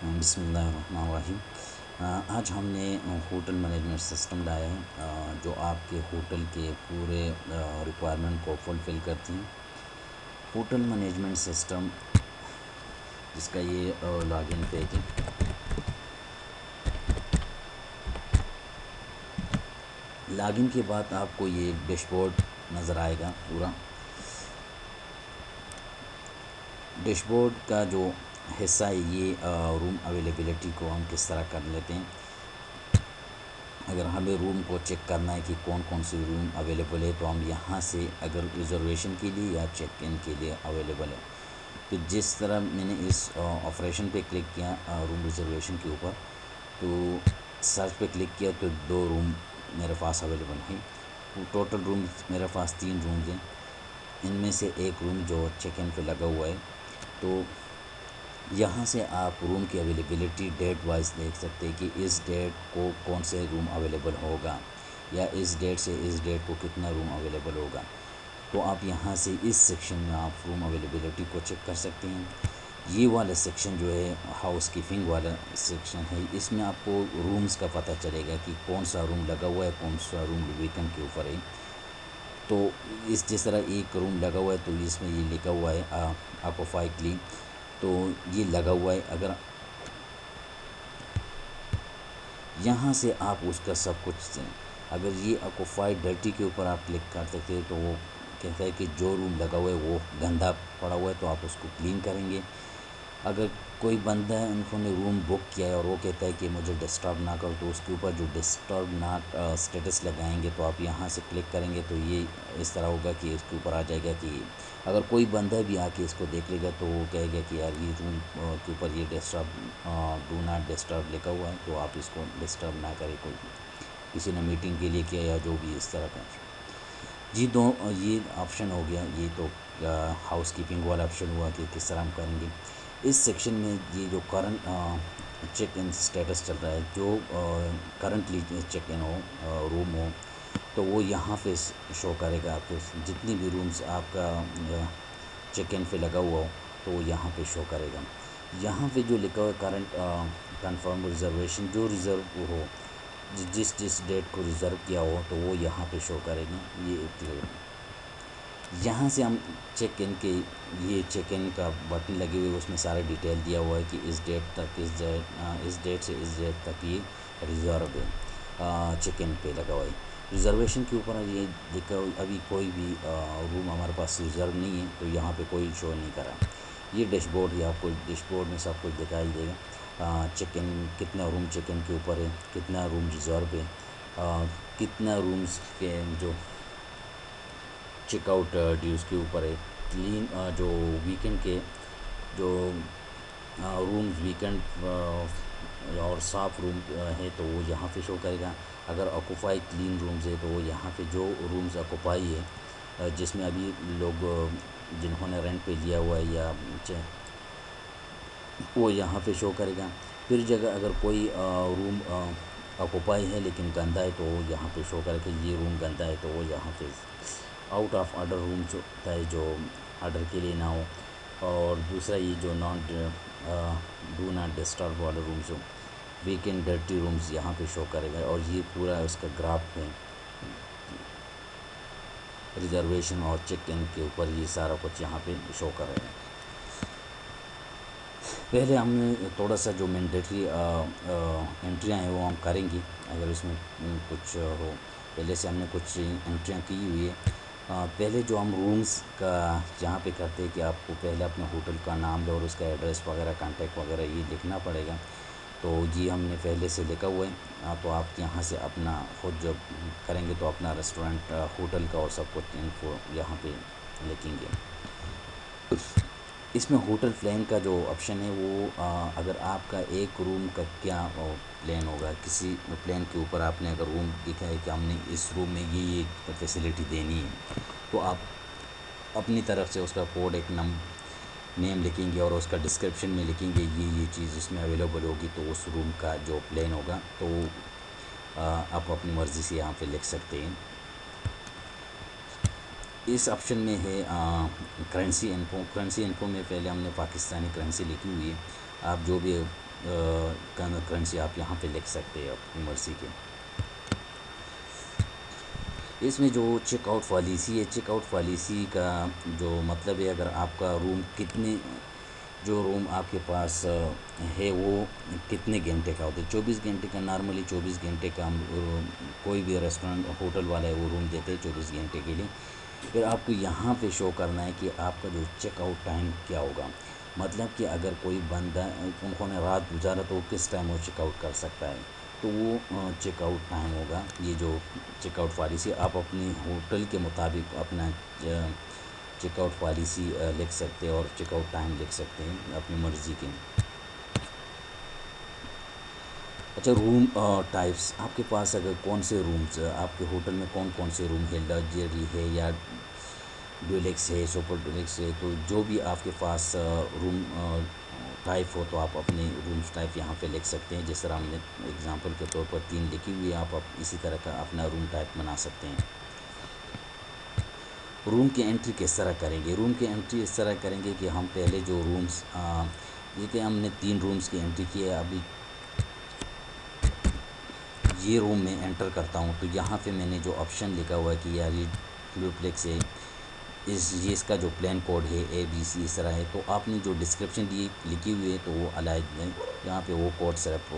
बिस्मिल्लाहिर्रहमानिर्रहीम। आज हमने होटल मैनेजमेंट सिस्टम लाया है जो आपके होटल के पूरे रिक्वायरमेंट को फुलफ़िल करती हैं। होटल मैनेजमेंट सिस्टम जिसका ये लॉगिन पेज है। लॉगिन के बाद आपको ये डैशबोर्ड नज़र आएगा। पूरा डैशबोर्ड का जो हिस्सा है ये रूम अवेलेबिलिटी को हम किस तरह कर लेते हैं। अगर हमें रूम को चेक करना है कि कौन कौन सी रूम अवेलेबल है तो हम यहाँ से अगर रिज़र्वेशन के लिए या चेक इन के लिए अवेलेबल है तो जिस तरह मैंने इस ऑपरेशन पे क्लिक किया रूम रिज़र्वेशन के ऊपर, तो सर्च पे क्लिक किया तो 2 रूम मेरे पास अवेलेबल हैं। टोटल रूम मेरे पास 3 रूम्स हैं। इनमें से एक रूम जो चेक इन पे लगा हुआ है, तो यहाँ से आप रूम की अवेलेबिलिटी डेट वाइज देख सकते हैं कि इस डेट को कौन से रूम अवेलेबल होगा या इस डेट से इस डेट को कितना रूम अवेलेबल होगा। तो आप यहाँ से इस सेक्शन में आप रूम अवेलेबिलिटी को चेक कर सकते हैं। ये वाला सेक्शन जो है हाउस कीपिंग वाला सेक्शन है, इसमें आपको रूम्स का पता चलेगा कि कौन सा रूम लगा हुआ है, कौन सा रूम वीकेंड के ऊपर है। तो इस जिस तरह एक रूम लगा हुआ है तो इसमें ये लिखा हुआ है ऑक्यूपाई क्लीन, तो ये लगा हुआ है। अगर यहाँ से आप उसका सब कुछ, अगर ये ऑक्यूपाई डर्टी के ऊपर आप क्लिक कर सकते हैं तो वो कहता है कि जो रूम लगा हुआ है वो गंदा पड़ा हुआ है तो आप उसको क्लीन करेंगे। अगर कोई बंदा है उन्होंने रूम बुक किया है और वो कहता है कि मुझे डिस्टर्ब ना करो, तो उसके ऊपर जो डिस्टर्ब ना स्टेटस लगाएंगे तो आप यहाँ से क्लिक करेंगे तो ये इस तरह होगा कि इसके ऊपर आ जाएगा कि अगर कोई बंदा भी आके इसको देख लेगा तो वो कहेगा कि यार ये रूम के ऊपर ये डिस्टर्ब डू नॉट डिस्टर्ब लिखा हुआ है, तो आप इसको डिस्टर्ब ना करें। कोई किसी ने मीटिंग के लिए किया या जो भी इस तरह का जी। दो ये ऑप्शन हो गया। ये तो हाउस कीपिंग वाला ऑप्शन हुआ कि किस तरह हम करेंगे। इस सेक्शन में ये जो करंट चेक इन स्टेटस चल रहा है, जो करंटली चेक इन हो रूम हो, तो वो यहाँ पे शो करेगा। आपके जितनी भी रूम्स आपका चेक इन पे लगा हुआ हो तो वो यहाँ पे शो करेगा। यहाँ पे जो लिखा हुआ है करंट कंफर्म रिजर्वेशन, जो रिज़र्व हो जिस जिस डेट को रिज़र्व किया हो तो वो यहाँ पे शो करेगा। ये यहाँ से हम चेक इन के, ये चेक इन का बटन लगे हुए उसमें सारा डिटेल दिया हुआ है कि इस डेट तक इस डेट से इस डेट तक ये रिज़र्व है, चेक इन पे लगा हुआ है। रिज़र्वेशन के ऊपर ये लिखा अभी कोई भी रूम हमारे पास रिज़र्व नहीं है तो यहाँ पे कोई शो नहीं करा। ये डैशबोर्ड है, आपको डैशबोर्ड में सब कुछ दिखाई देगा। चेक इन कितना रूम चेक इन के ऊपर है, कितना रूम रिज़र्व है, कितना रूम्स के जो चेकआउट ड्यूज़ के ऊपर है। क्लीन जो वीकेंड के जो रूम्स वीकेंड और साफ़ रूम है तो वो यहाँ पे शो करेगा। अगर ऑक्यूपाई क्लीन रूम्स है तो वो यहाँ पे जो रूम्स ऑक्यूपाई है जिसमें अभी लोग जिन्होंने रेंट पे लिया हुआ है या वो यहाँ पे शो करेगा। फिर जगह अगर कोई रूम ऑक्यूपाई है लेकिन गंदा है तो वो यहाँ पे शो करेगा ये रूम गंदा है, तो वो यहाँ पे आउट ऑफ ऑर्डर रूम्स होता है जो ऑर्डर के लिए ना हो। और दूसरा ये जो डू नॉट डिस्टर्ब वाले रूम्स हो, वीकेंड डर्टी रूम्स यहाँ पे शो करेगा। और ये पूरा उसका ग्राफ है रिज़र्वेशन और चेक इन के ऊपर, ये सारा कुछ यहाँ पे शो करेगा। पहले हमने थोड़ा सा जो मैंडेटरी एंट्रियाँ हैं वो हम करेंगे। अगर इसमें कुछ हो, पहले से हमने कुछ एंट्रियाँ की हुई है। पहले जो हम रूम्स का यहाँ पे करते हैं कि आपको पहले अपने होटल का नाम लो और उसका एड्रेस वगैरह कांटेक्ट वगैरह ये लिखना पड़ेगा। तो ये हमने पहले से लिखा हुआ है। तो आप यहाँ से अपना खुद जब करेंगे तो अपना रेस्टोरेंट होटल का और सब कुछ इनको यहाँ पे लिखेंगे। इसमें होटल प्लान का जो ऑप्शन है वो अगर आपका एक रूम का क्या प्लान होगा, किसी प्लान के ऊपर आपने अगर रूम लिखा है कि हमने इस रूम में ये फैसिलिटी देनी है तो आप अपनी तरफ से उसका कोड एक नेम लिखेंगे और उसका डिस्क्रिप्शन में लिखेंगे ये चीज़ इसमें अवेलेबल होगी, तो उस रूम का जो प्लान होगा तो आप अपनी मर्ज़ी से यहाँ पे लिख सकते हैं। इस ऑप्शन में है करेंसी इन्फो। करेंसी इन्फो में पहले हमने पाकिस्तानी करेंसी लिखी हुई है। आप जो भी करेंसी आप यहाँ पे लिख सकते हैं अपनी मर्ज़ी के। इसमें जो चेकआउट पॉलिसी है, चेकआउट पॉलिसी का जो मतलब है, अगर आपका रूम कितने, जो रूम आपके पास है वो कितने घंटे का होता है, 24 घंटे का। नॉर्मली 24 घंटे का कोई भी रेस्टोरेंट होटल वाला है वो रूम देते हैं 24 घंटे के लिए। फिर आपको यहाँ पे शो करना है कि आपका जो चेकआउट टाइम क्या होगा। मतलब कि अगर कोई बंदा, उन्होंने रात गुजारा तो किस टाइम वो चेकआउट कर सकता है, तो वो चेकआउट टाइम होगा। ये जो चेकआउट पॉलिसी आप अपनी होटल के मुताबिक अपना चेकआउट पॉलिसी लिख सकते हैं और चेकआउट टाइम लिख सकते हैं अपनी मर्ज़ी के। अच्छा, रूम टाइप्स आपके पास, अगर कौन से रूम्स आपके होटल में कौन कौन से रूम है, लग्जरी है या डुलेक्स है, सुपर डुलेक्स है, तो जो भी आपके पास रूम टाइप हो तो आप अपने रूम्स टाइप यहाँ पे लिख सकते हैं। जिस तरह हमने एग्जांपल के तौर पर 3 लिखी हुई है, आप इसी तरह का अपना रूम टाइप बना सकते हैं। रूम की एंट्री किस तरह करेंगे, रूम की एंट्री इस तरह करेंगे कि हम पहले जो रूम्स, देखिए हमने 3 रूम्स की एंट्री की है। अभी ये रूम में एंटर करता हूँ तो यहाँ पे मैंने जो ऑप्शन लिखा हुआ है कि यार ये डुप्लेक्स है, ये इसका जो प्लान कोड है ABC इस तरह है, तो आपने जो डिस्क्रिप्शन दी लिखी हुई है तो वो अलाइड है, यहाँ पे वो कोड सिर्फ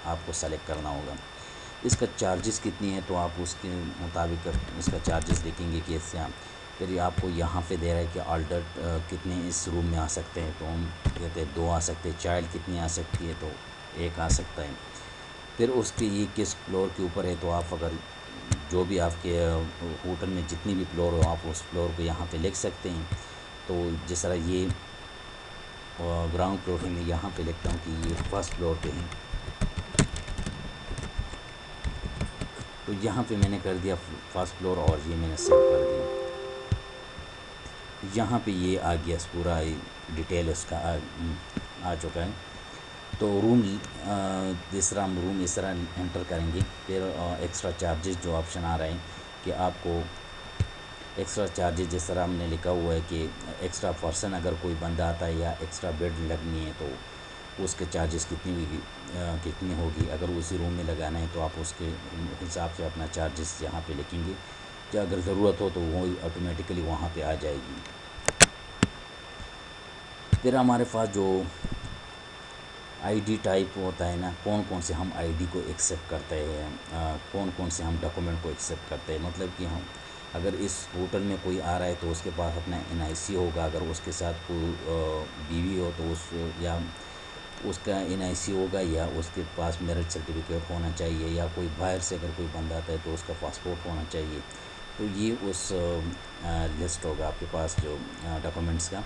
आपको सेलेक्ट करना होगा। इसका चार्जेस कितनी है तो आप उसके मुताबिक इसका चार्जेस देखेंगे कि इससे फिर आपको यहाँ पे दे रहा है कि ऑल्डर कितने इस रूम में आ सकते हैं, तो हम कहते हैं 2 आ सकते हैं। चाइल्ड कितनी आ सकती है, तो 1 आ सकता है। फिर उसके ये किस फ्लोर के ऊपर है, तो आप अगर जो भी आपके होटल में जितनी भी फ्लोर हो आप उस फ्लोर को यहाँ पे लिख सकते हैं। तो जिस तरह ये ग्राउंड फ्लोर है, मैं यहाँ पे लिखता हूँ कि ये फर्स्ट फ्लोर पे है, तो यहाँ पे मैंने कर दिया फर्स्ट फ्लोर और ये मैंने सेव कर दिया। यहाँ पे ये आ गया, पूरा डिटेल उसका आ चुका है। तो रूम जिस तरह हम रूम इस तरह एंटर करेंगे, फिर एक्स्ट्रा चार्जेस जो ऑप्शन आ रहा है कि आपको एक्स्ट्रा चार्जेस, जिस तरह हमने लिखा हुआ है कि एक्स्ट्रा पर्सन अगर कोई बंदा आता है या एक्स्ट्रा बेड लगनी है तो उसके चार्जेस कितनी होगी। अगर उसी रूम में लगाना है तो आप उसके हिसाब से अपना चार्जेस यहाँ पे लिखेंगे, कि अगर ज़रूरत हो तो वो ऑटोमेटिकली वहाँ पे आ जाएगी। फिर हमारे पास जो ID टाइप होता है ना, कौन कौन से हम ID को एक्सेप्ट करते हैं, कौन कौन से हम डॉक्यूमेंट को एक्सेप्ट करते हैं। मतलब कि हम अगर इस होटल में कोई आ रहा है तो उसके पास अपना NIC होगा, अगर उसके साथ कोई बीवी हो तो उस या उसका NIC होगा, या उसके पास मैरिज सर्टिफिकेट होना चाहिए, या कोई बाहर से अगर कोई बंदा आता है तो उसका पासपोर्ट होना चाहिए। तो ये उस लिस्ट होगा आपके पास जो डॉक्यूमेंट्स का।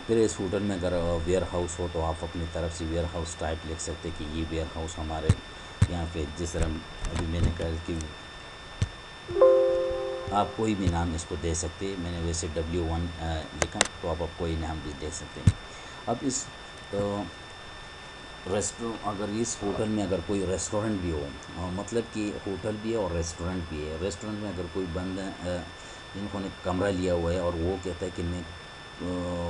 फिर इस होटल में अगर वेयर हाउस हो तो आप अपनी तरफ से वेयर हाउस टाइप लिख सकते हैं कि ये वेयर हाउस हमारे यहाँ पे, जिस तरह अभी मैंने कहा कि आप कोई भी नाम इसको दे सकते हैं। मैंने वैसे W1 लिखा, तो आप कोई नाम भी दे सकते हैं। अब इस रेस्टोरेंट, अगर इस होटल में अगर कोई रेस्टोरेंट भी हो, मतलब कि होटल भी है और रेस्टोरेंट भी है। रेस्टोरेंट में अगर कोई बंदा जिन्होंने कमरा लिया हुआ है और वो कहता है कि मैं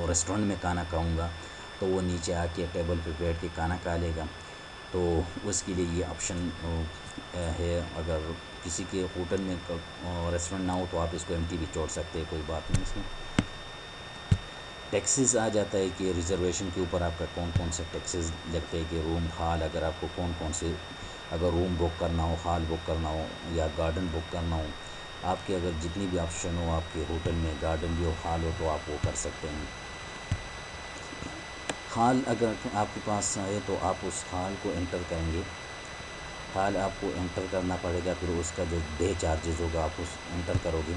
रेस्टोरेंट में खाना खाऊंगा, तो वो नीचे आके टेबल पे बैठ के खाना खा लेगा। तो उसके लिए ये ऑप्शन है। अगर किसी के होटल में रेस्टोरेंट ना हो तो आप इसको एम्प्टी भी छोड़ सकते हैं, कोई बात नहीं। इसमें टैक्सेस आ जाता है कि रिज़र्वेशन के ऊपर आपका कौन कौन से टैक्सेस लगते हैं, कि रूम हॉल, अगर आपको कौन कौन से, अगर रूम बुक करना हो, हॉल बुक करना हो या गार्डन बुक करना हो, आपके अगर जितनी भी ऑप्शन हो आपके होटल में, गार्डन भी हो, हॉल हो, तो आप वो कर सकते हैं। हॉल अगर आपके पास है तो आप उस हॉल को एंटर करेंगे। हॉल आपको एंटर करना पड़ेगा, फिर उसका जो डे चार्जेस होगा आप उस एंटर करोगे।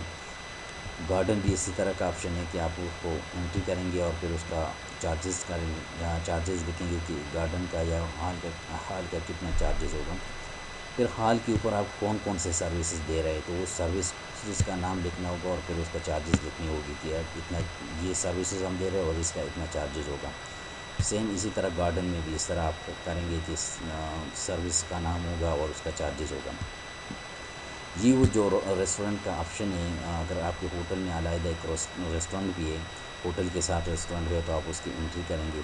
गार्डन भी इसी तरह का ऑप्शन है कि आप उसको एंट्री करेंगे और फिर उसका चार्जेस करेंगे, या चार्जेस देखेंगे कि गार्डन का या हॉल का कितना चार्जेस होगा। फिर हॉल के ऊपर आप कौन कौन से सर्विसेज दे रहे हैं, तो वो सर्विस जिसका नाम लिखना होगा और फिर उसका चार्जेस लिखनी होगी कि यार इतना ये सर्विसेज हम दे रहे हैं और इसका इतना चार्जेस होगा। सेम इसी तरह गार्डन में भी इस तरह आप करेंगे कि सर्विस का नाम होगा और उसका चार्जेस होगा। ये वो जो रेस्टोरेंट का ऑप्शन है, अगर आपके होटल में अलग एक रेस्टोरेंट भी है, होटल के साथ रेस्टोरेंट है, तो आप उसकी एंट्री करेंगे।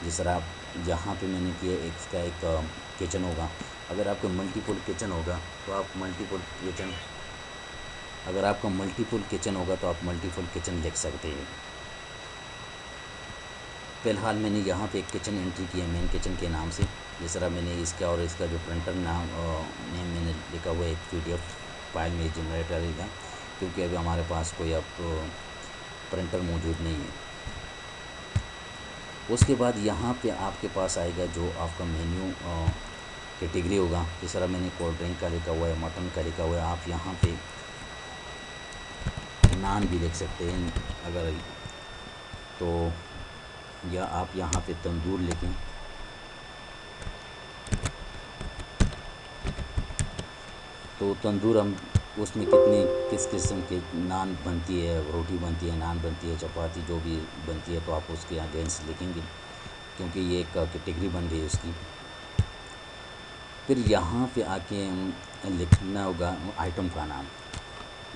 जिस तरह आप यहाँ पे मैंने किया इसका एक किचन होगा। अगर आपका मल्टीपल किचन होगा तो आप मल्टीपल किचन अगर आपका मल्टीपल किचन होगा तो आप मल्टीपल किचन लिख सकते हैं। फ़िलहाल मैंने यहाँ पे एक किचन एंट्री किया मेन किचन के नाम से। जिस तरह मैंने इसका और इसका जो प्रिंटर नेम मैंने लिखा हुआ है एक PDF फाइल में जनरेट करेगा, क्योंकि अभी हमारे पास कोई अब प्रिंटर मौजूद नहीं है। उसके बाद यहाँ पे आपके पास आएगा जो आपका मेन्यू कैटेगरी होगा। जिस तरह मैंने कोल्ड ड्रिंक का लिखा हुआ है, मटन का लिखा हुआ है, आप यहाँ पे नान भी लिख सकते हैं अगर तो, या आप यहाँ पे तंदूर लिखें। तो तंदूर हम उसमें किस किस्म के नान बनती है, रोटी बनती है, नान बनती है, चपाती जो भी बनती है, तो आप उसके अगेंस्ट लिखेंगे, क्योंकि ये एक कैटेगरी बन गई उसकी। फिर यहाँ पे आके लिखना होगा आइटम का नाम।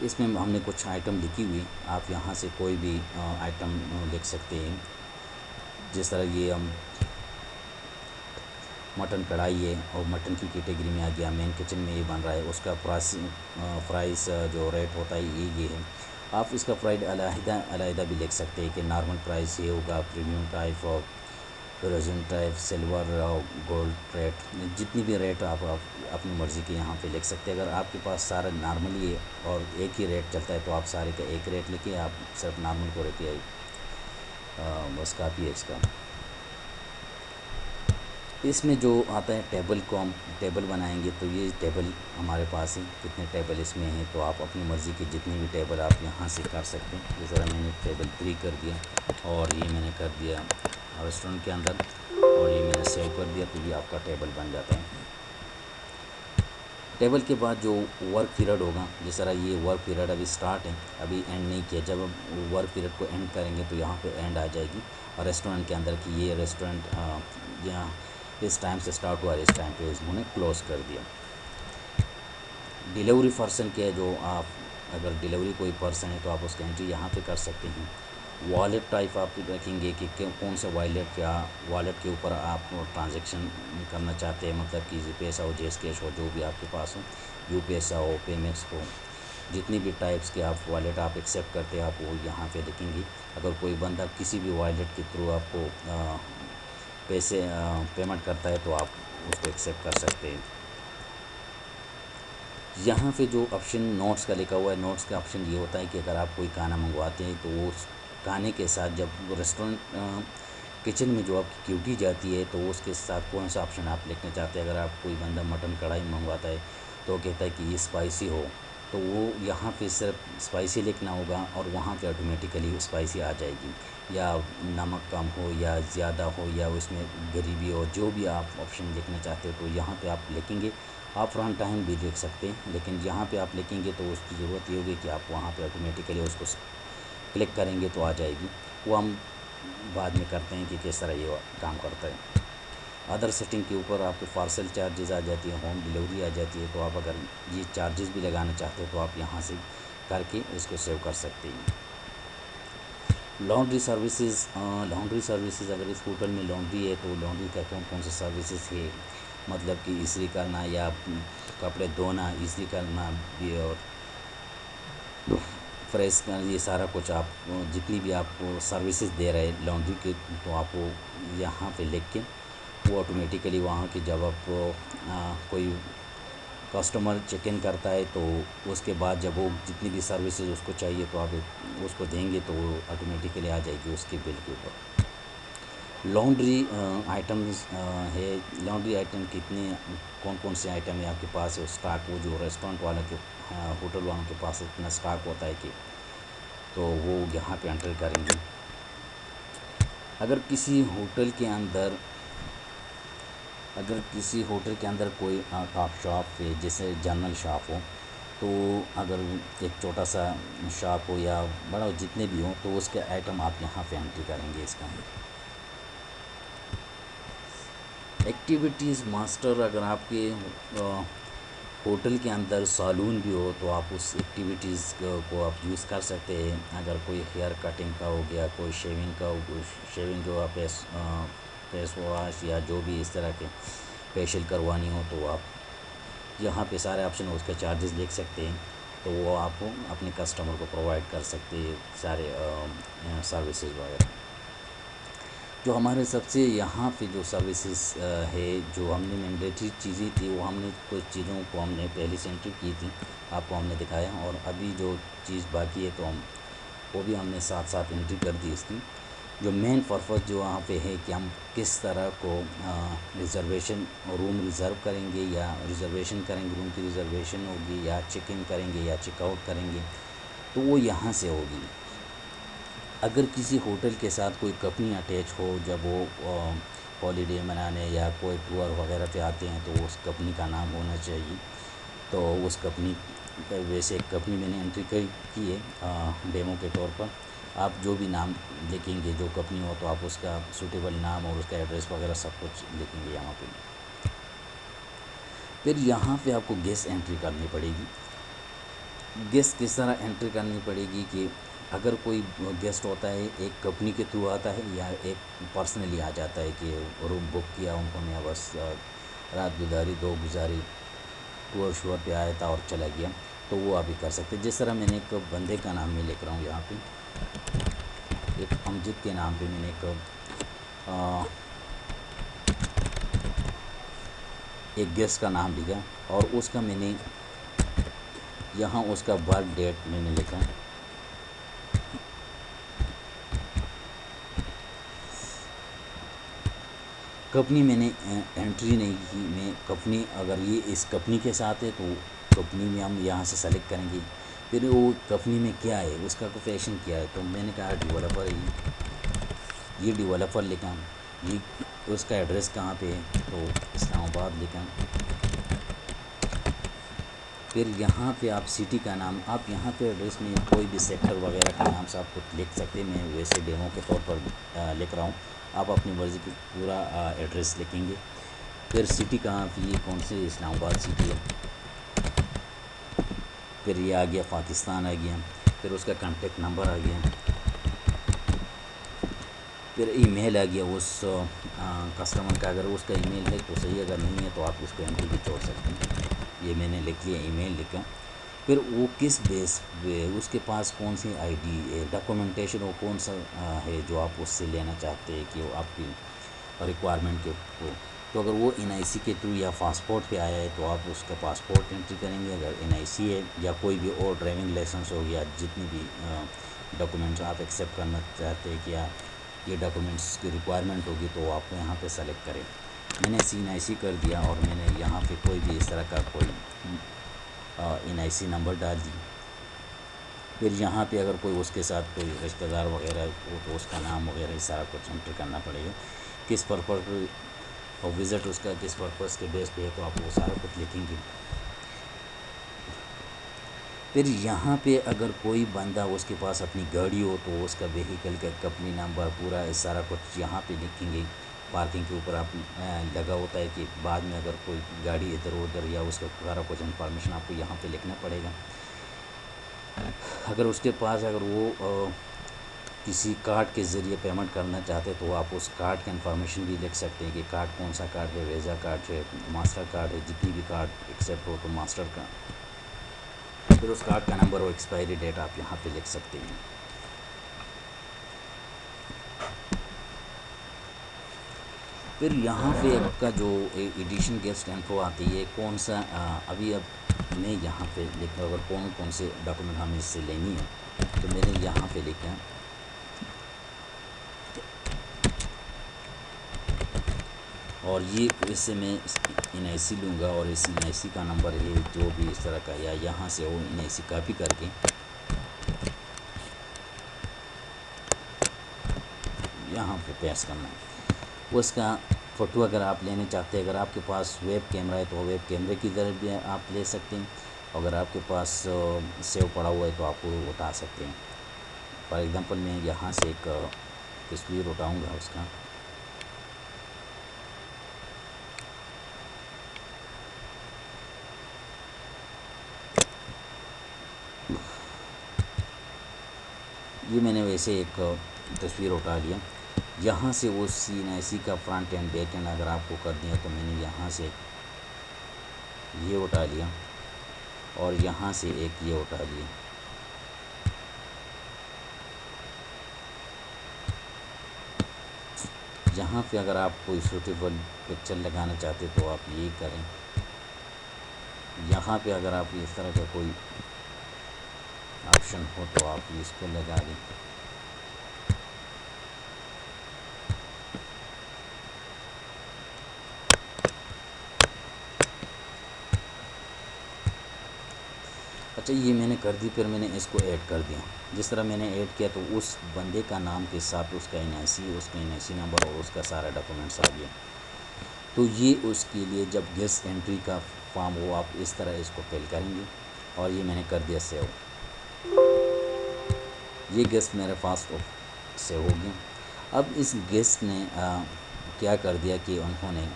इसमें हमने कुछ आइटम लिखी हुई, आप यहाँ से कोई भी आइटम लिख सकते हैं। जिस तरह ये हम मटन कढ़ाई है और मटन की कैटेगरी में आ गया, मेन किचन में ये बन रहा है, उसका प्राइस जो रेट होता है ये है। आप इसका प्राइस अलहदा भी लिख सकते हैं कि नॉर्मल प्राइस ये होगा, प्रीमियम टाइप और फिरोजन टाइप, सिल्वर और गोल्ड रेट, जितनी भी रेट आप अपनी मर्ज़ी के यहाँ पे लिख सकते हैं। अगर आपके पास सारा नॉर्मली है और एक ही रेट चलता है तो आप सारे का एक रेट लिखिए, आप सिर्फ नॉर्मल को रखिए, बस काफ़ी है इसका। इसमें जो आता है टेबल को हम टेबल बनाएंगे, तो ये टेबल हमारे पास है, कितने टेबल इसमें हैं, तो आप अपनी मर्ज़ी के जितने भी टेबल आप यहाँ से कर सकते हैं। जिस तरह मैंने टेबल 3 कर दिया और ये मैंने कर दिया रेस्टोरेंट के अंदर, और ये मैंने सेव कर दिया, तो ये आपका टेबल बन जाता है। टेबल के बाद जो वर्क पीरियड होगा, जिस तरह ये वर्क पीरियड अभी स्टार्ट है, अभी एंड नहीं किया, जब हम वर्क पीरियड को एंड करेंगे तो यहाँ पे एंड आ जाएगी और रेस्टोरेंट के अंदर की ये रेस्टोरेंट यहाँ इस टाइम से स्टार्ट हुआ, इस टाइम पे उन्होंने क्लोज़ कर दिया। डिलीवरी पर्सन के जो आप अगर डिलीवरी कोई पर्सन है तो आप उसकी एंट्री यहाँ पे कर सकते हैं। वॉलेट टाइप आप रखेंगे कि कौन से वॉलेट के ऊपर आप ट्रांजैक्शन करना चाहते हैं, मतलब कि पैसा हो, जेस कैश हो, जो भी आपके पास हो, यूपीएसा हो, पेमेक्स हो, जितनी भी टाइप्स के आप वॉलेट आप एक्सेप्ट करते हैं आप वो यहाँ पे लिखेंगे। अगर कोई बंदा किसी भी वॉलेट के थ्रू आपको पैसे पेमेंट करता है तो आप उसको एक्सेप्ट कर सकते हैं। यहाँ पे जो ऑप्शन नोट्स का लिखा हुआ है, नोट्स का ऑप्शन ये होता है कि अगर आप कोई खाना मंगवाते हैं तो वो खाने के साथ जब रेस्टोरेंट किचन में जो आपकी क्यूटी जाती है तो उसके साथ कौन सा ऑप्शन आप लिखना चाहते हैं। अगर आप कोई बंदा मटन कढ़ाई मंगवाता है तो कहता है कि ये स्पाइसी हो, तो वो यहाँ पे सिर्फ स्पाइसी लिखना होगा और वहाँ पे ऑटोमेटिकली स्पाइसी आ जाएगी, या नमक कम हो या ज़्यादा हो या उसमें ग्रेवी हो, जो भी आप ऑप्शन लिखना चाहते हो तो यहाँ पे आप लिखेंगे। आप रन टाइम भी लिख सकते हैं, लेकिन यहाँ पे आप लिखेंगे तो उसकी ज़रूरत ये होगी कि आप वहाँ पे ऑटोमेटिकली उसको क्लिक करेंगे तो आ जाएगी। वो हम बाद में करते हैं कि किस तरह ये काम करता है। अदर सेटिंग के ऊपर आपके पार्सल चार्जेस आ जाती है, होम डिलीवरी आ जाती है, तो आप अगर ये चार्जेस भी लगाना चाहते हो तो आप यहाँ से करके इसको सेव कर सकते हैं। लॉन्ड्री सर्विसेज अगर इस होटल में लॉन्ड्री है तो लॉन्ड्री का कौन सा सर्विसेज है, मतलब कि इस्त्री करना या कपड़े धोना, इस्त्री करना भी और फ्रेश करना, ये सारा कुछ आप जितनी भी आप सर्विसेज दे रहे हैं लॉन्ड्री के, तो आप वो यहाँ पे लिख के वो ऑटोमेटिकली वहाँ की जब आप कोई कस्टमर चेक इन करता है तो उसके बाद जब वो जितनी भी सर्विसेज उसको चाहिए तो आप उसको देंगे तो वो ऑटोमेटिकली आ जाएगी उसके बिल के ऊपर। लॉन्ड्री आइटम्स है, लॉन्ड्री आइटम कितने कौन से आइटम है आपके पास है, स्टॉक वो जो रेस्टोरेंट वालों के होटल वालों के पास इतना स्टॉक होता है कि, तो वो यहाँ पे एंटर करेंगे। अगर किसी होटल के अंदर कोई आप शॉप है जैसे जनरल शॉप हो, तो अगर एक छोटा सा शॉप हो या बड़ा हो, जितने भी हो, तो उसके आइटम आप यहाँ पे एंट्री करेंगे इसका। एक्टिविटीज़ मास्टर, अगर आपके होटल के अंदर सैलून भी हो तो आप उस एक्टिविटीज़ को आप यूज़ कर सकते हैं। अगर कोई हेयर कटिंग का हो गया, कोई शेविंग का हो, शेविंग जो आप फेस वॉश या जो भी इस तरह के फेशियल करवानी हो तो आप यहाँ पे सारे ऑप्शन उसके चार्जेस देख सकते हैं। तो वो आप अपने कस्टमर को प्रोवाइड कर सकते हैं सारे सर्विसेज वगैरह। जो हमारे सबसे यहाँ पे जो सर्विसेज है, जो हमने मैंडेटरी चीज़ें थी वो हमने कुछ चीज़ों को हमने पहले से एंट्री की थी, आपको हमने दिखाया, और अभी जो चीज़ बाकी है तो हम वो भी हमने साथ साथ एंट्री कर दी इसकी। जो मेन पर्पज़ जो वहाँ पे है कि हम किस तरह को रिज़र्वेशन रूम रिज़र्व करेंगे या रिज़र्वेशन करेंगे, रूम की रिज़र्वेशन होगी या चेक इन करेंगे या चेकआउट करेंगे, तो वो यहाँ से होगी। अगर किसी होटल के साथ कोई कंपनी अटैच हो, जब वो हॉलीडे मनाने या कोई टूर वगैरह पे आते हैं तो उस कंपनी का नाम होना चाहिए। तो उस कंपनी वैसे एक कंपनी मैंने एंट्री की है डेमो के तौर पर। आप जो भी नाम लिखेंगे जो कंपनी हो तो आप उसका सूटेबल नाम और उसका एड्रेस वगैरह सब कुछ लिखेंगे यहाँ पे। फिर यहाँ पे आपको गेस्ट एंट्री करनी पड़ेगी। गेस्ट किस तरह एंट्री करनी पड़ेगी कि अगर कोई गेस्ट होता है एक कंपनी के थ्रू आता है या एक पर्सनली आ जाता है कि रूम बुक किया उनको, मैं बस रात गुजारी, दो गुजारी, टूर शूर पे आया था और चला गया, तो वो आप भी कर सकते हैं। जिस तरह मैंने एक बंदे का नाम मैं लिख रहा हूँ यहाँ पे, एक अमजद के नाम पे मैंने एक गेस्ट का नाम लिखा और उसका मैंने यहाँ उसका बर्थ डेट मैंने लिखा। कंपनी मैंने एंट्री नहीं की, मैं कंपनी अगर ये इस कंपनी के साथ है तो कंपनी में हम यहाँ से सेलेक्ट करेंगे। फिर वो कंपनी में क्या है, उसका प्रोफेशन क्या है, तो मैंने कहा डेवलपर है, ये डेवलपर लिखा। ये उसका एड्रेस कहाँ पे है, तो इस्लामाबाद लिखा। फिर यहाँ पे आप सिटी का नाम, आप यहाँ पे एड्रेस में कोई भी सेक्टर वगैरह का नाम से आप कुछ लिख सकते हैं। मैं वैसे डेमो के तौर पर लिख रहा हूँ, आप अपनी मर्ज़ी की पूरा एड्रेस लिखेंगे। फिर सिटी कहाँ पे, ये कौन से, इस्लामाबाद सिटी है। फिर ये आ गया पाकिस्तान आ गया। फिर उसका कॉन्टेक्ट नंबर आ गया। फिर ईमेल आ गया उस कस्टमर का, अगर उसका ईमेल है तो सही, अगर नहीं है तो आप उसको एंट्री भी छोड़ सकते हैं। ये मैंने लिख लिया, ईमेल लिखा। फिर वो किस बेस पे, उसके पास कौन सी आईडी डॉक्यूमेंटेशन वो कौन सा है जो आप उससे लेना चाहते हैं कि वो आपकी रिक्वायरमेंट के हो। तो अगर वो एनआईसी के थ्रू या पासपोर्ट पे आया है तो आप उसका पासपोर्ट एंट्री करेंगे। अगर एनआईसी है या कोई भी और ड्राइविंग लाइसेंस हो गया, जितनी भी डॉक्यूमेंट्स आप एक्सेप्ट करना चाहते हैं कि ये डॉक्यूमेंट्स की रिक्वायरमेंट होगी तो आप यहाँ पे सेलेक्ट करें। मैंने एनआईसी कर दिया और मैंने यहाँ पे कोई भी इस तरह का कोई एनआईसी नंबर डाल दी। फिर यहाँ पे अगर कोई उसके साथ कोई रिश्तेदार वगैरह हो तो उसका नाम वगैरह ही सारा कुछ एंटर करना पड़ेगा। किस पर्पज़ और विज़िट उसका किस पर्पज़ के बेस पे है तो आप वो सारा कुछ लिखेंगे। फिर यहाँ पे अगर कोई बंदा उसके पास अपनी गाड़ी हो तो उसका व्हीकल का कंपनी नंबर पूरा इस सारा कुछ यहाँ पे लिखेंगे। पार्किंग के ऊपर आप लगा होता है कि बाद में अगर कोई गाड़ी इधर उधर या उसका सारा कुछ इन्फॉर्मेशन आपको यहाँ पे लिखना पड़ेगा। अगर उसके पास अगर वो किसी कार्ड के ज़रिए पेमेंट करना चाहते तो आप उस कार्ड का इन्फॉर्मेशन भी लिख सकते हैं कि कार्ड कौन सा कार्ड है, वीज़ा कार्ड है, मास्टर कार्ड है, जितनी भी कार्ड एक्सेप्ट हो तो मास्टर का। फिर उस कार्ड का नंबर और एक्सपायरी डेट आप यहाँ पे लिख सकते हैं। फिर यहाँ पे आपका जो एडिशन गेस्ट इन्फो आती है कौन सा अभी अब मैं यहाँ पे लिखा, अगर कौन कौन से डॉक्यूमेंट हमें इससे लेनी है तो मैंने यहाँ पे लिखा और ये इससे मैं एनआईसी लूँगा और इस एनआईसी का नंबर है जो भी इस तरह का या यहाँ से वो एनआईसी कॉपी करके यहाँ पे पेस्ट करना है। उसका फ़ोटो अगर आप लेने चाहते हैं, अगर आपके पास वेब कैमरा है तो वेब कैमरे की तरफ भी आप ले सकते हैं। अगर आपके पास सेव पड़ा हुआ है तो आप वो उठा सकते हैं। फॉर एग्ज़ाम्पल मैं यहाँ से एक तस्वीर उठाऊँगा उसका। ये मैंने वैसे एक तस्वीर उठा लिया। यहाँ से वो CNIC का फ्रंट एंड बैक एंड अगर आपको कर दिया तो मैंने यहाँ से ये उठा लिया और यहाँ से एक ये उठा लिया। यहाँ पे अगर आप कोई सूटेबल पिक्चर लगाना चाहते तो आप ये करें। यहाँ पे अगर आप इस तरह का कोई ऑप्शन हो तो आप इसको लगा दें। अच्छा, ये मैंने कर दी, फिर मैंने इसको ऐड कर दिया। जिस तरह मैंने ऐड किया तो उस बंदे का नाम के साथ उसका NIC नंबर और उसका सारा डॉक्यूमेंट्स आ गया। तो ये उसके लिए जब गेस्ट एंट्री का फॉर्म हो आप इस तरह इसको फिल करेंगे। और ये मैंने कर दिया सेव। ये गेस्ट मेरे पास सेव हो गया। अब इस गेस्ट ने क्या कर दिया कि उन्होंने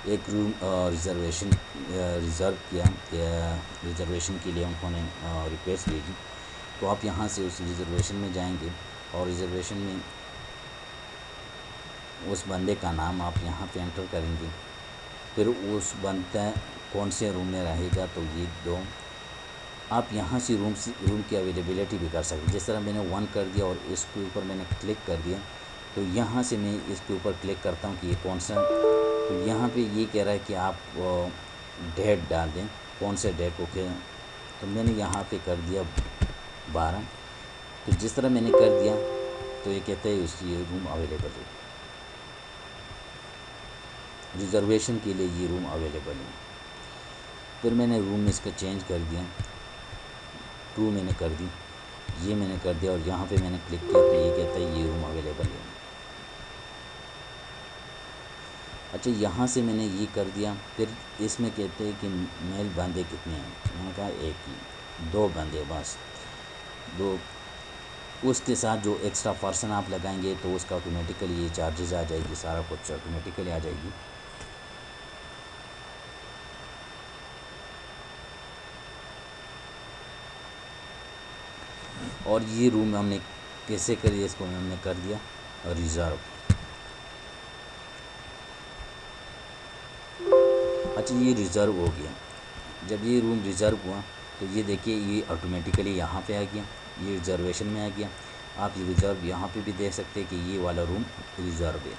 एक रूम रिज़र्वेशन रिज़र्व किया, रिज़र्वेशन के लिए उन्होंने रिक्वेस्ट भेजी। तो आप यहाँ से उस रिज़र्वेशन में जाएंगे और रिज़र्वेशन में उस बंदे का नाम आप यहाँ पे एंटर करेंगे। फिर उस बंदा कौन से रूम में रहेगा तो ये दो आप यहाँ से रूम की अवेलेबिलिटी भी कर सकते हैं। जिस तरह मैंने 1 कर दिया और इसके ऊपर मैंने क्लिक कर दिया तो यहाँ से मैं इसके ऊपर क्लिक करता हूँ कि ये कौन सा, तो यहाँ पे ये कह रहा है कि आप डेट डाल दें, कौन से डेट को के। तो मैंने यहाँ पे कर दिया 12। तो जिस तरह मैंने कर दिया तो ये कहता है उसकी रूम अवेलेबल है, रिज़र्वेशन के लिए ये रूम अवेलेबल है। फिर मैंने रूम इसका चेंज कर दिया, 2 मैंने कर दी, ये मैंने कर दिया और यहाँ पे मैंने क्लिक किया तो ये कहता है ये रूम अवेलेबल है। अच्छा, यहाँ से मैंने ये कर दिया। फिर इसमें कहते हैं कि मेल बंदे कितने हैं, मैंने कहा एक ही, 2 बंदे बस, 2। उसके साथ जो एक्स्ट्रा पर्सन आप लगाएंगे तो उसका ऑटोमेटिकली ये चार्जेस आ जाएगी, सारा कुछ ऑटोमेटिकली आ जाएगी। और ये रूम हमने कैसे करी, इसको हमने कर दिया रिज़र्व। अच्छा, ये रिज़र्व हो गया। जब ये रूम रिज़र्व हुआ तो ये देखिए ये ऑटोमेटिकली यहाँ पे आ गया, ये रिज़र्वेशन में आ गया। आप ये रिज़र्व यहाँ पे भी देख सकते हैं कि ये वाला रूम रिज़र्व है।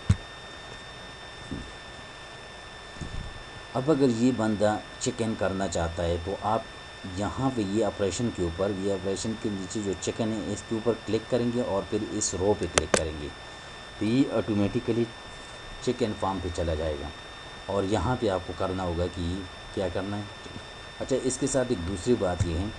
अब अगर ये बंदा चेक इन करना चाहता है तो आप यहाँ पे ये ऑपरेशन के ऊपर, ये ऑपरेशन के नीचे जो चेक इन है इसके ऊपर क्लिक करेंगे और फिर इस रो पे क्लिक करेंगे तो ये ऑटोमेटिकली चेक इन फॉर्म पे चला जाएगा। और यहाँ पे आपको करना होगा कि क्या करना है। अच्छा, इसके साथ एक दूसरी बात ये है,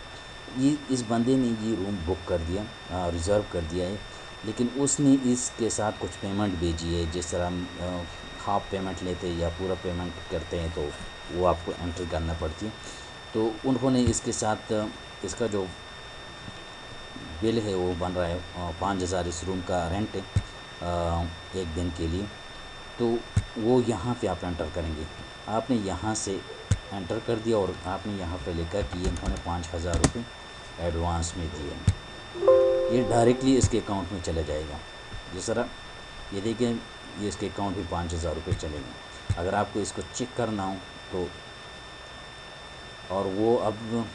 ये इस बंदे ने ये रूम बुक कर दिया, रिज़र्व कर दिया है, लेकिन उसने इसके साथ कुछ पेमेंट भेजी है। जिस तरह हम हाफ पेमेंट लेते हैं या पूरा पेमेंट करते हैं तो वो आपको एंट्री करना पड़ती है। तो उन्होंने इसके साथ इसका जो बिल है वो बन रहा है 5,000 इस रूम का रेंट है एक दिन के लिए। तो वो यहाँ पे आप एंटर करेंगे। आपने यहाँ से एंटर कर दिया और आपने यहाँ पे लिखा कि ये इन्होंने 5,000 रुपये एडवांस में दिए, ये डायरेक्टली इसके अकाउंट में चला जाएगा। जिस तरह ये देखिए ये इसके अकाउंट में 5,000 रुपये चलेंगे। अगर आपको इसको चेक करना हो तो, और वो अब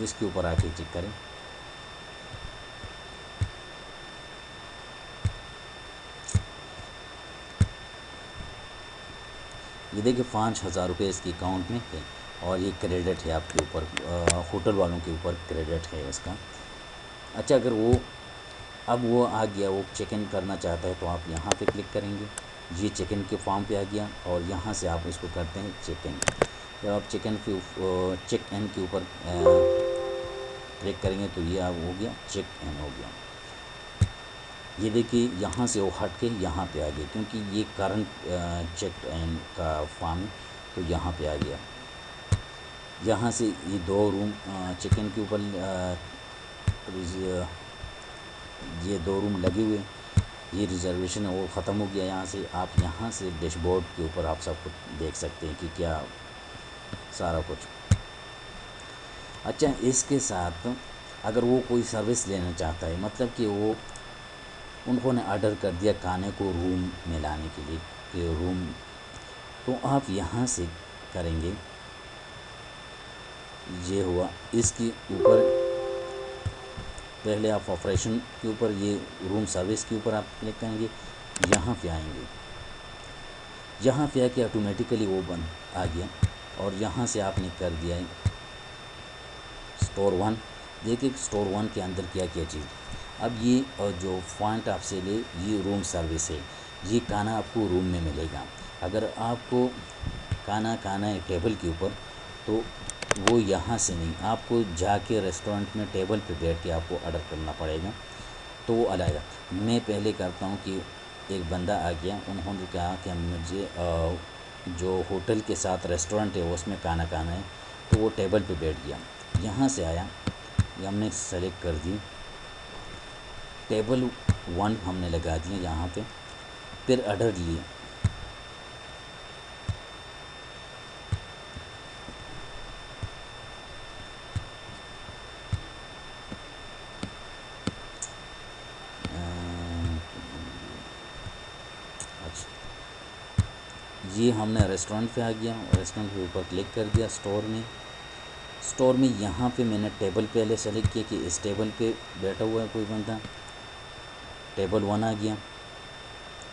इसके ऊपर आके चेक करें, ये देखिए 5,000 रुपये इसके अकाउंट में है और ये क्रेडिट है आपके ऊपर, होटल वालों के ऊपर क्रेडिट है इसका। अच्छा, अगर वो अब वो आ गया, वो चेक इन करना चाहता है तो आप यहाँ पे क्लिक करेंगे, ये चेक इन के फॉर्म पे आ गया और यहाँ से आप इसको करते हैं चेक इन। जब आप चेक इन के ऊपर क्लिक करेंगे तो ये आप हो गया चेक इन हो गया। ये देखिए यहाँ से वो हट के यहाँ पे आ गया, क्योंकि ये करंट चेक इन का फॉर्म है तो यहाँ पे आ गया। यहाँ से ये 2 रूम चेक इन के ऊपर ये 2 रूम लगे हुए, ये रिज़र्वेशन है वो ख़त्म हो गया। यहाँ से आप यहाँ से डैशबोर्ड के ऊपर आप सब कुछ देख सकते हैं कि क्या सारा कुछ। अच्छा, इसके साथ अगर वो कोई सर्विस लेना चाहता है, मतलब कि वो उन्होंने ऑर्डर कर दिया खाने को रूम में लाने के लिए कि रूम, तो आप यहाँ से करेंगे, ये हुआ। इसके ऊपर पहले आप ऑपरेशन के ऊपर, ये रूम सर्विस के ऊपर आप क्लिक करेंगे, यहाँ पे आएंगे, यहाँ पे आके ऑटोमेटिकली वो बंद आ गया। और यहाँ से आपने कर दिया है स्टोर 1। देखिए स्टोर 1 के अंदर क्या क्या चीज़। अब ये जो पॉइंट आपसे ले, ये रूम सर्विस है, ये खाना आपको रूम में मिलेगा। अगर आपको खाना है टेबल के ऊपर, तो वो यहाँ से नहीं, आपको जाके रेस्टोरेंट में टेबल पे बैठ के आपको ऑर्डर करना पड़ेगा, तो वो अलग। मैं पहले करता हूँ कि एक बंदा आ गया, उन्होंने कहा कि मुझे जो होटल के साथ रेस्टोरेंट है उसमें खाना खाना है, तो वो टेबल पे बैठ गया। यहाँ से आया, ये हमने सेलेक्ट कर दी, टेबल 1 हमने लगा दिया यहाँ पे, फिर ऑर्डर लिए। ये हमने रेस्टोरेंट पे आ गया, रेस्टोरेंट के ऊपर क्लिक कर दिया। स्टोर में यहाँ पे मैंने टेबल पहले सेलेक्ट किया कि इस टेबल पे बैठा हुआ है कोई बंदा, टेबल 1 आ गया।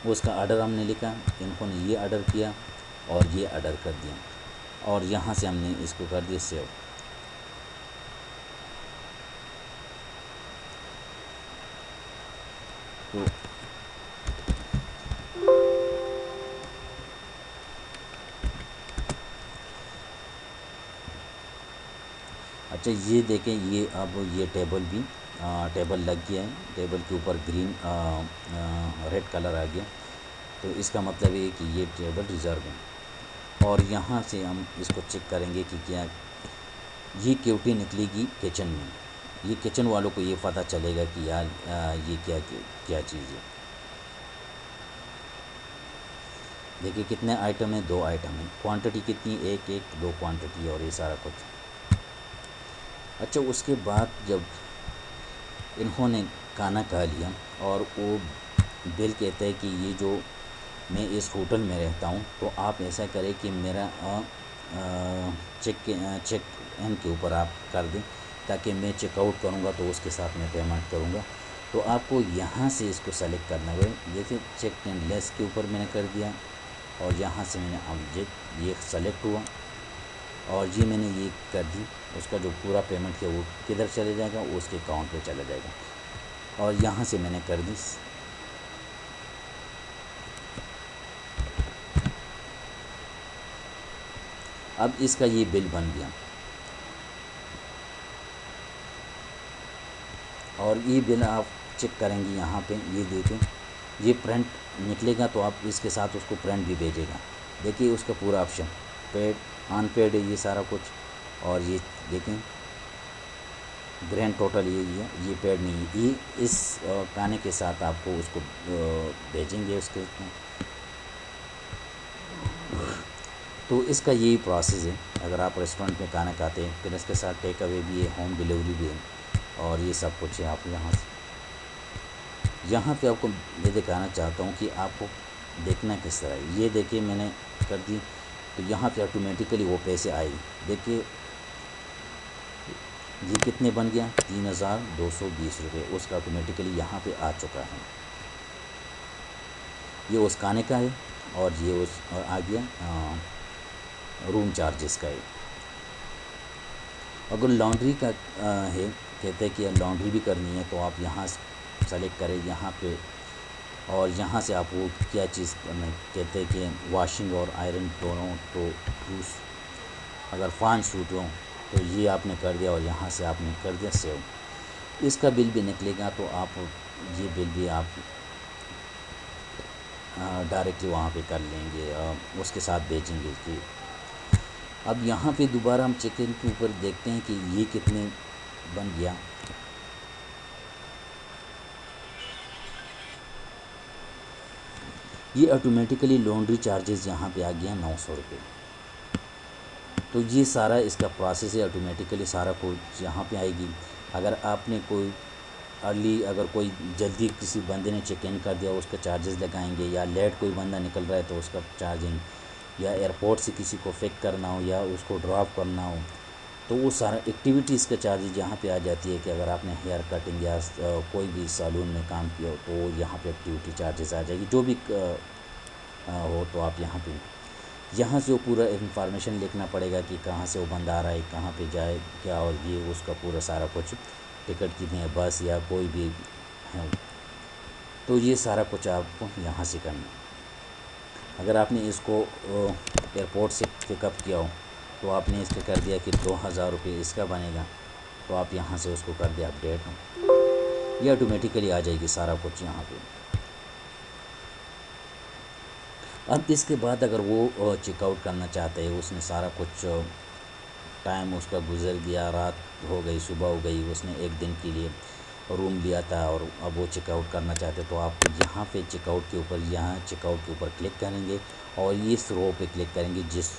उसका ऑर्डर हमने लिखा, इन्होंने ये ऑर्डर किया और ये ऑर्डर कर दिया, और यहाँ से हमने इसको कर दिया सेव। तो अच्छा, ये देखें, ये अब ये टेबल भी टेबल लग गया है, टेबल के ऊपर ग्रीन रेड कलर आ गया, तो इसका मतलब ये कि ये टेबल रिज़र्व है। और यहाँ से हम इसको चेक करेंगे कि क्या ये क्यूटी निकलेगी किचन में, ये किचन वालों को ये पता चलेगा कि यार ये क्या क्या चीज़ है। देखिए कितने आइटम है, 2 आइटम है, क्वांटिटी कितनी, एक 2 क्वांटिटी, और ये सारा कुछ। अच्छा, उसके बाद जब इन्होंने खाना खा लिया और वो बिल कहता है कि ये जो मैं इस होटल में रहता हूँ, तो आप ऐसा करें कि मेरा चेक इन के ऊपर आप कर दें, ताकि मैं चेकआउट करूँगा तो उसके साथ मैं पेमेंट करूँगा। तो आपको यहाँ से इसको सेलेक्ट करना है। जैसे चेक इन लेस के ऊपर मैंने कर दिया, और यहाँ से मैंने ऑब्जेक्ट ये सेलेक्ट हुआ, और ये मैंने ये कर दी। उसका जो पूरा पेमेंट है वो किधर चले जाएगा, वो उसके अकाउंट पे चला जाएगा। और यहाँ से मैंने कर दी। अब इसका ये बिल बन गया, और ये बिल आप चेक करेंगे यहाँ पे, ये देखें, ये प्रिंट निकलेगा, तो आप इसके साथ उसको प्रिंट भी भेजेगा। देखिए उसका पूरा ऑप्शन, पेड अनपेड है, ये सारा कुछ। और ये देखें ग्रैंड टोटल ये पेड नहीं है, ये इस खाने के साथ आपको उसको भेजेंगे उसके। तो इसका यही प्रोसेस है। अगर आप रेस्टोरेंट में खाना खाते हैं, फिर इसके साथ टेक अवे भी है, होम डिलीवरी भी है, और ये सब कुछ है। आप यहाँ पे आपको ये दिखाना चाहता हूँ कि आपको देखना किस तरह है। ये देखिए मैंने कर दी, तो यहाँ पे ऑटोमेटिकली वो पैसे आएगी। देखिए ये कितने बन गया, 3220 रुपये, उसका ऑटोमेटिकली यहाँ पे आ चुका है। ये उस खाने का है, और ये उस आ गया रूम चार्जेस का है। अगर लॉन्ड्री का है, कहते हैं कि लॉन्ड्री भी करनी है, तो आप यहाँ सेलेक्ट करें यहाँ पे, और यहाँ से आप वो क्या चीज़ करना, कहते हैं कि वॉशिंग और आयरन दोनों, तो यूज़ अगर 5 सूट हों तो ये आपने कर दिया, और यहाँ से आपने कर दिया सेव। इसका बिल भी निकलेगा, तो आप ये बिल भी आप डायरेक्टली वहाँ पे कर लेंगे, उसके साथ भेजेंगे कि। अब यहाँ पे दोबारा हम चिकन के ऊपर देखते हैं कि ये कितने बन गया। ये ऑटोमेटिकली लॉन्ड्री चार्जेस यहाँ पे आ गया 900 रुपये। तो ये सारा इसका प्रोसेस है, ऑटोमेटिकली सारा कुछ यहाँ पे आएगी। अगर आपने कोई अर्ली अगर कोई जल्दी किसी बंदे ने चेक इन कर दिया उसका चार्जेस लगाएंगे, या लेट कोई बंदा निकल रहा है तो उसका चार्जिंग, या एयरपोर्ट से किसी को पिक करना हो या उसको ड्रॉप करना हो, तो वो सारा एक्टिविटीज़ का चार्जेज यहाँ पे आ जाती है। कि अगर आपने हेयर कटिंग या कोई भी सैलून में काम किया हो तो यहाँ पे एक्टिविटी चार्जेस आ जाएगी। जो भी हो तो आप यहाँ से वो पूरा इंफॉर्मेशन लिखना पड़ेगा कि कहाँ से वो बंदा आ रहा है, कहाँ पे जाए क्या, और ये उसका पूरा सारा कुछ, टिकट कितने है, बस या कोई भी है, तो ये सारा कुछ आपको यहाँ से करना है। अगर आपने इसको एयरपोर्ट से पिकअप किया हो तो आपने इसका कर दिया कि 2000 रुपये इसका बनेगा, तो आप यहाँ से उसको कर दिया अपडेट, ये ऑटोमेटिकली आ जाएगी सारा कुछ यहाँ पे। अब इसके बाद अगर वो चेकआउट करना चाहते हैं, उसने सारा कुछ टाइम उसका गुजर गया, रात हो गई, सुबह हो गई, उसने एक दिन के लिए रूम लिया था और अब वो चेकआउट करना चाहते तो आप यहाँ पे चेकआउट के ऊपर, यहाँ चेकआउट के ऊपर क्लिक करेंगे और इस रो पे क्लिक करेंगे जिस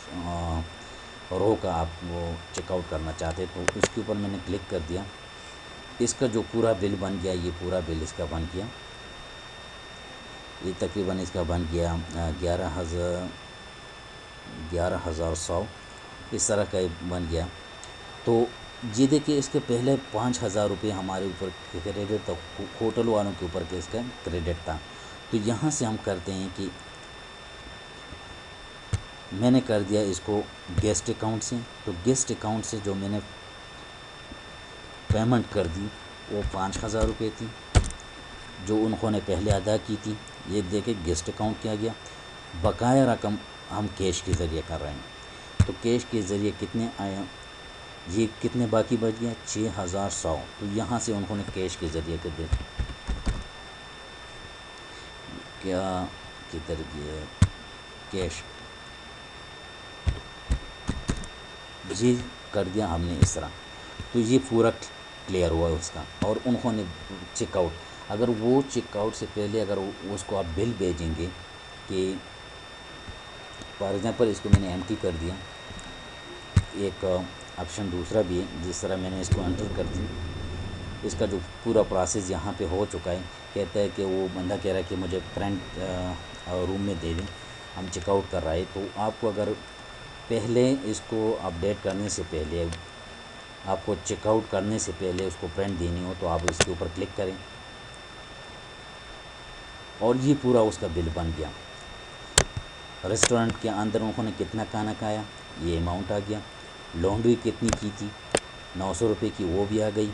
रो का आप वो चेकआउट करना चाहते तो उसके ऊपर मैंने क्लिक कर दिया। इसका जो पूरा बिल बन गया, ये पूरा बिल इसका बन गया, ये तकरीबन इसका बन गया 11,100 इस तरह का बन गया। तो ये देखिए इसके पहले 5,000 रुपये हमारे ऊपर क्रेडिट था, होटल वालों के ऊपर के इसका क्रेडिट था। तो यहाँ से हम करते हैं कि मैंने कर दिया इसको गेस्ट अकाउंट से, तो गेस्ट अकाउंट से जो मैंने पेमेंट कर दी वो 5,000 रुपये थी जो उन्होंने पहले अदा की थी। ये देखे गेस्ट अकाउंट किया गया, बकाया रकम हम कैश के ज़रिए कर रहे हैं। तो कैश के ज़रिए कितने आया, ये कितने बाकी बच गया 6,100। तो यहाँ से उन्होंने कैश के ज़रिए कर दिया, क्या किधर गया कैश, ये कर दिया हमने इस तरह। तो ये पूरा क्लियर हुआ उसका। और उन्होंने चेकआउट, अगर वो चेकआउट से पहले अगर उसको आप बिल भेजेंगे कि फॉर एग्ज़ाम्पल इसको मैंने एम्प्टी कर दिया, एक ऑप्शन दूसरा भी है जिस तरह मैंने इसको एंटर कर दी, इसका जो पूरा प्रोसेस यहाँ पे हो चुका है। कहता है कि वो बंदा कह रहा है कि मुझे फ्रंट रूम में दे दें, हम चेकआउट कर रहा है। तो आपको अगर पहले इसको अपडेट करने से पहले, आपको चेकआउट करने से पहले उसको प्रिंट देनी हो तो आप इसके ऊपर क्लिक करें और ये पूरा उसका बिल बन गया। रेस्टोरेंट के अंदर उन्होंने कितना खाना खाया ये अमाउंट आ गया, लॉन्ड्री कितनी की थी 900 रुपये की वो भी आ गई।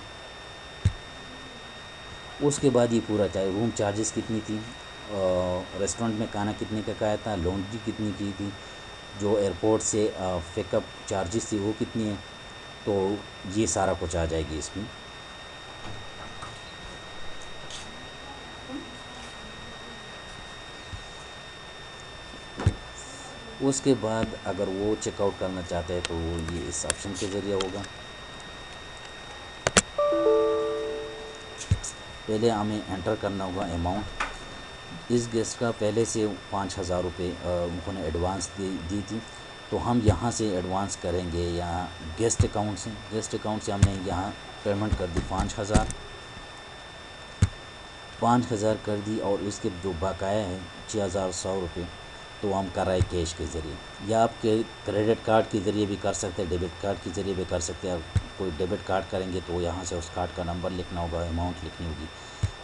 उसके बाद ये पूरा चाहे रूम चार्जेस कितनी थी, रेस्टोरेंट में खाना कितने का खाया था, लॉन्ड्री कितनी की थी, जो एयरपोर्ट से पिकअप चार्जेस थी वो कितनी है, तो ये सारा कुछ आ जाएगी इसमें। उसके बाद अगर वो चेकआउट करना चाहते हैं तो वो ये इस ऑप्शन के ज़रिए होगा। पहले हमें एंटर करना होगा अमाउंट। इस गेस्ट का पहले से 5,000 रुपये उन्होंने एडवांस दी थी, तो हम यहाँ से एडवांस करेंगे यहाँ गेस्ट अकाउंट से। गेस्ट अकाउंट से हमने यहाँ पेमेंट कर दी 5,000 कर दी और इसके जो बकाया है 6,100 रुपये, तो हम कर रहे हैं कैश के ज़रिए, या आपके क्रेडिट कार्ड के ज़रिए भी कर सकते हैं, डेबिट कार्ड के ज़रिए भी कर सकते हैं। आप कोई डेबिट कार्ड करेंगे तो यहाँ से उस कार्ड का नंबर लिखना होगा, अमाउंट लिखनी होगी,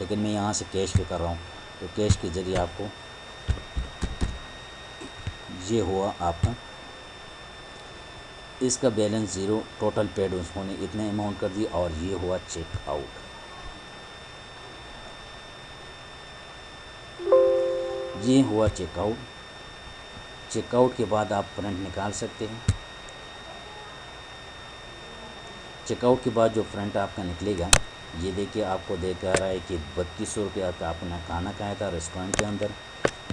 लेकिन मैं यहाँ से कैश पे कर रहा हूँ। तो कैश के ज़रिए आपको ये हुआ आपका, इसका बैलेंस 0, टोटल पेड उन्होंने इतने अमाउंट कर दी और ये हुआ चेक आउट। ये हुआ चेकआउट। चेकआउट के बाद आप प्रिंट निकाल सकते हैं। चेकआउट के बाद जो प्रिंट आपका निकलेगा, ये देखिए आपको देखा रहा है कि 3200 रुपये का आपने खाना खाया था रेस्टोरेंट के अंदर,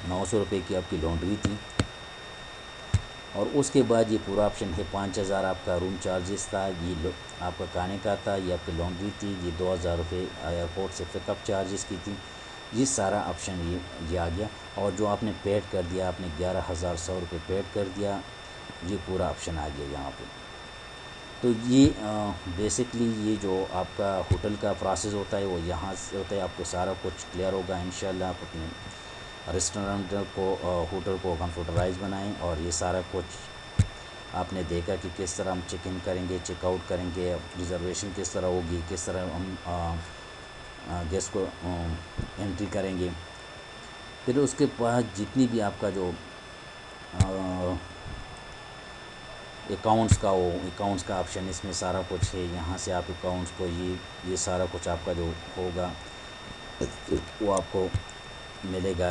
900 रुपये की आपकी लॉन्ड्री थी, और उसके बाद ये पूरा ऑप्शन है 5,000 आपका रूम चार्जेस था, ये आपका खाने का था, ये आपकी लॉन्ड्री थी, ये 2,000 रुपये एयरपोर्ट से पिकअप चार्जेस की थी। ये सारा ऑप्शन ये आ गया। और जो आपने पेड कर दिया, आपने 11,100 रुपये पेड कर दिया, ये पूरा ऑप्शन आ गया यहाँ पे। तो ये बेसिकली ये जो आपका होटल का प्रोसेस होता है वो यहाँ से होता है। आपको सारा कुछ क्लियर होगा इंशाल्लाह। आप अपने रेस्टोरेंट को होटल को कंप्यूटराइज बनाएं। और ये सारा कुछ आपने देखा कि किस तरह हम चेक इन करेंगे, चेकआउट करेंगे, रिज़र्वेशन किस तरह होगी, किस तरह हम गेस्ट को एंट्री करेंगे। फिर उसके बाद जितनी भी आपका जो अकाउंट्स का हो, अकाउंट्स का ऑप्शन इसमें सारा कुछ है। यहाँ से आप अकाउंट्स को ये सारा कुछ आपका जो होगा वो आपको मिलेगा।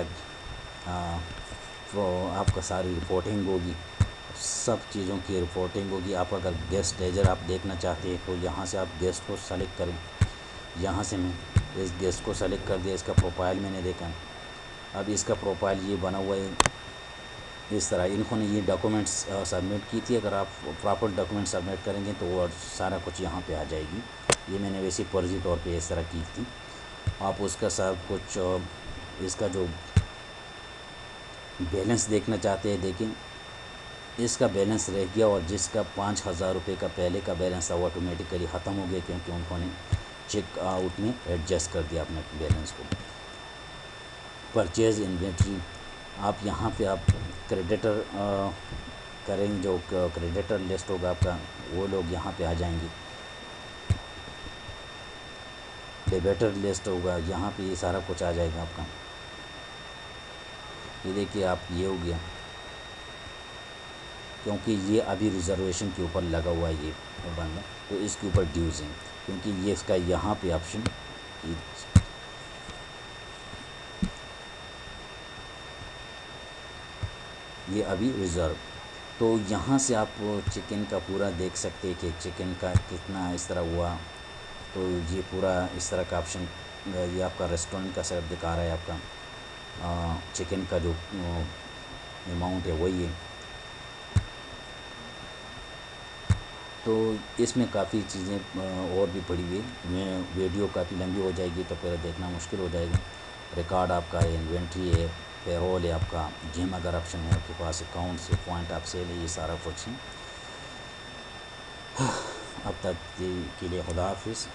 आपका सारी रिपोर्टिंग होगी, सब चीज़ों की रिपोर्टिंग होगी। आप अगर गेस्ट लेजर आप देखना चाहते हैं तो यहाँ से आप गेस्ट को सेलेक्ट करें। यहाँ से मैं इस गेस्ट को सेलेक्ट कर दिया, इसका प्रोफाइल मैंने देखा। अब इसका प्रोफाइल ये बना हुआ है इस तरह। इन्होंने ये डॉक्यूमेंट्स सबमिट की थी। अगर आप प्रॉपर डॉक्यूमेंट सबमिट करेंगे तो वो सारा कुछ यहाँ पे आ जाएगी। ये मैंने वैसे फर्जी तौर पे इस तरह की थी। आप उसका सब कुछ इसका जो बैलेंस देखना चाहते हैं देखें, इसका बैलेंस रह गया। और जिसका 5,000 रुपये का पहले का बैलेंस था वो ऑटोमेटिकली ख़त्म हो गया, क्योंकि उन्होंने चेक आउट में एडजस्ट कर दिया अपने बैलेंस को। परचेज़ इन्वेंट्री, आप यहाँ पे आप क्रेडिटर करेंगे, जो क्रेडिटर लिस्ट होगा आपका वो लोग यहाँ पे आ जाएंगे। डेबिटर लिस्ट होगा, यहाँ पे ये सारा कुछ आ जाएगा आपका। ये देखिए आप, ये हो गया क्योंकि ये अभी रिज़र्वेशन के ऊपर लगा हुआ है ये बंदा, तो इसके ऊपर ड्यूज़ हैं। क्योंकि ये इसका यहाँ पे ऑप्शन ये अभी रिज़र्व। तो यहाँ से आप चिकन का पूरा देख सकते हैं कि चिकन का कितना इस तरह हुआ। तो ये पूरा इस तरह का ऑप्शन, ये आपका रेस्टोरेंट का सेट दिखा रहा है। आपका चिकन का जो अमाउंट है वही है। तो इसमें काफ़ी चीज़ें और भी पड़ी हुई है। मैं वीडियो काफ़ी लंबी हो जाएगी तो फिर देखना मुश्किल हो जाएगा। रिकॉर्ड आपका है, इन्वेंट्री है, पेरोल है, आपका जिम अगर ऑप्शन है आपके पास, अकाउंट से पॉइंट ऑफ सेल है, ये सारा कुछ है। अब तक के लिए खुदा हाफिज़।